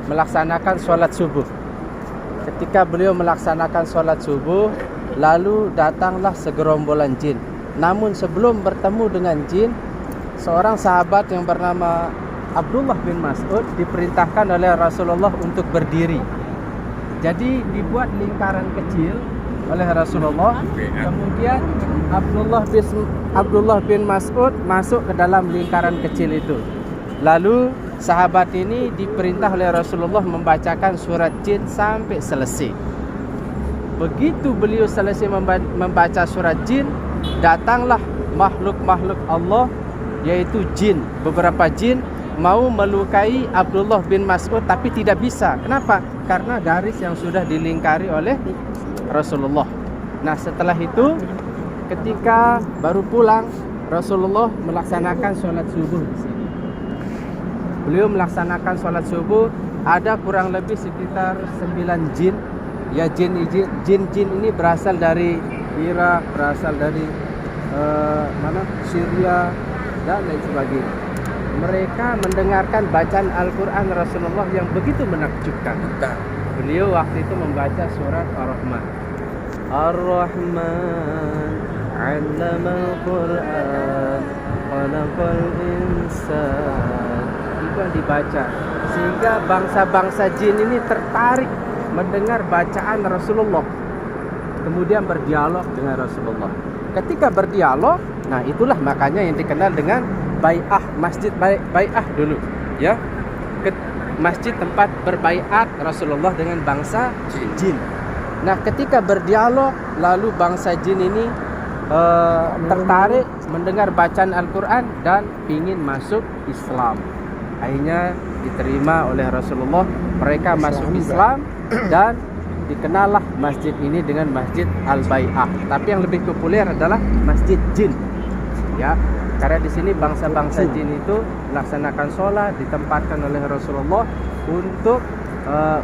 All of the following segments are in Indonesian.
melaksanakan sholat subuh. Ketika beliau melaksanakan sholat subuh, lalu datanglah segerombolan jin. Namun sebelum bertemu dengan jin, seorang sahabat yang bernama Abdullah bin Mas'ud diperintahkan oleh Rasulullah untuk berdiri. Jadi dibuat lingkaran kecil oleh Rasulullah. Kemudian Abdullah bin Mas'ud masuk ke dalam lingkaran kecil itu. Lalu sahabat ini diperintah oleh Rasulullah membacakan surat jin sampai selesai. Begitu beliau selesai membaca surat jin, datanglah makhluk-makhluk Allah, yaitu jin. Beberapa jin mau melukai Abdullah bin Mas'ud tapi tidak bisa. Kenapa? Karena garis yang sudah dilingkari oleh Rasulullah. Nah, setelah itu ketika baru pulang, Rasulullah melaksanakan sholat subuh di sini. Beliau melaksanakan sholat subuh, ada kurang lebih sekitar 9 jin. Ya, jin ini berasal dari Irak, berasal dari Syria dan lain sebagainya. Mereka mendengarkan bacaan Al-Quran Rasulullah yang begitu menakjubkan. Beliau waktu itu membaca surat Ar-Rahman. Ar-Rahman 'allamal Qur'an khalaqal insan. Itu yang dibaca, sehingga bangsa-bangsa jin ini tertarik mendengar bacaan Rasulullah. Kemudian berdialog dengan Rasulullah. Ketika berdialog, nah itulah makanya yang dikenal dengan bai'ah, masjid bai'ah dulu, ya. Masjid tempat berbaiat Rasulullah dengan bangsa jin. Nah, ketika berdialog, lalu bangsa jin ini tertarik mendengar bacaan Al-Quran dan ingin masuk Islam. Akhirnya diterima oleh Rasulullah. Mereka masuk Islam dan dikenallah masjid ini dengan Masjid Al-Bai'ah. Tapi yang lebih populer adalah Masjid Jin, ya. Karena di sini bangsa-bangsa jin itu melaksanakan sholat, ditempatkan oleh Rasulullah untuk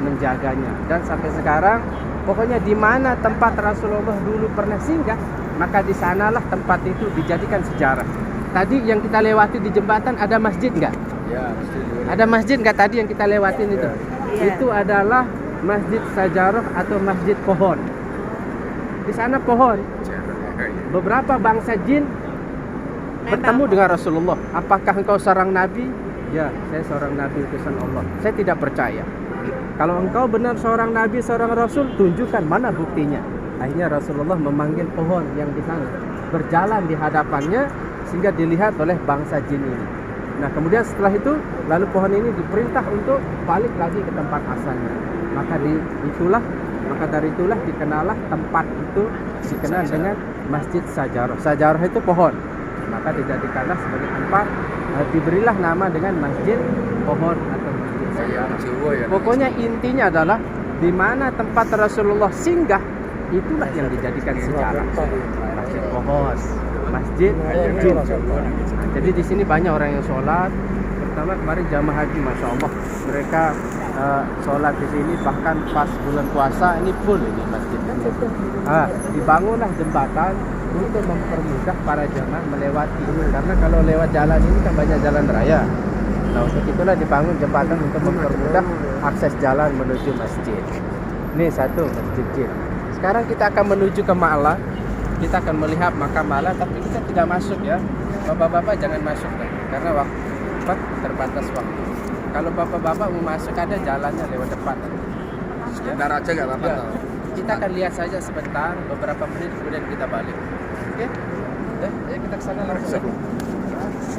menjaganya. Dan sampai sekarang, pokoknya di mana tempat Rasulullah dulu pernah singgah, maka di sanalah tempat itu dijadikan sejarah. Tadi yang kita lewati di jembatan ada masjid nggak? Ya, masjid. Ada masjid nggak tadi yang kita lewatin itu? Ya. Itu adalah Masjid Sajarah atau Masjid Pohon. Di sana pohon. Beberapa bangsa jin bertemu dengan Rasulullah. Apakah engkau seorang nabi? Ya, saya seorang nabi utusan Allah. Saya tidak percaya. Kalau engkau benar seorang nabi, seorang rasul, tunjukkan mana buktinya. Akhirnya Rasulullah memanggil pohon yang di sana, berjalan di hadapannya sehingga dilihat oleh bangsa jin ini. Nah, kemudian setelah itu, lalu pohon ini diperintah untuk balik lagi ke tempat asalnya. Maka dari itulah dikenallah tempat itu dikenal dengan Masjid Sajarah. Sajarah itu pohon. Maka dijadikanlah sebagai tempat, diberilah nama dengan Masjid Pohon atau Masjid Sajarah. Pokoknya intinya adalah di mana tempat Rasulullah singgah, itulah yang dijadikan sejarah. Masjid Pohon, Masjid Jin. Jadi di sini banyak orang yang sholat. Pertama kemarin jamaah haji, masya Allah, mereka sholat di sini, bahkan pas bulan puasa ini full ini masjid. Dibangunlah jembatan untuk mempermudah para jamaah melewati. Karena kalau lewat jalan ini kan banyak jalan raya. Nah, untuk itulah dibangun jembatan untuk mempermudah akses jalan menuju masjid. Ini satu masjid jin. Sekarang kita akan menuju ke Ma'la. Kita akan melihat makam Ma'la, tapi kita tidak masuk, ya. Bapak-bapak jangan masuk, karena waktu terbatas waktu. Kalau bapak-bapak mau masuk, ada jalannya lewat depan. Sebentar aja nggak apa-apa. Ya. Kita akan lihat saja sebentar, beberapa menit kemudian kita balik. Oke? Ayo kita ke sana langsung.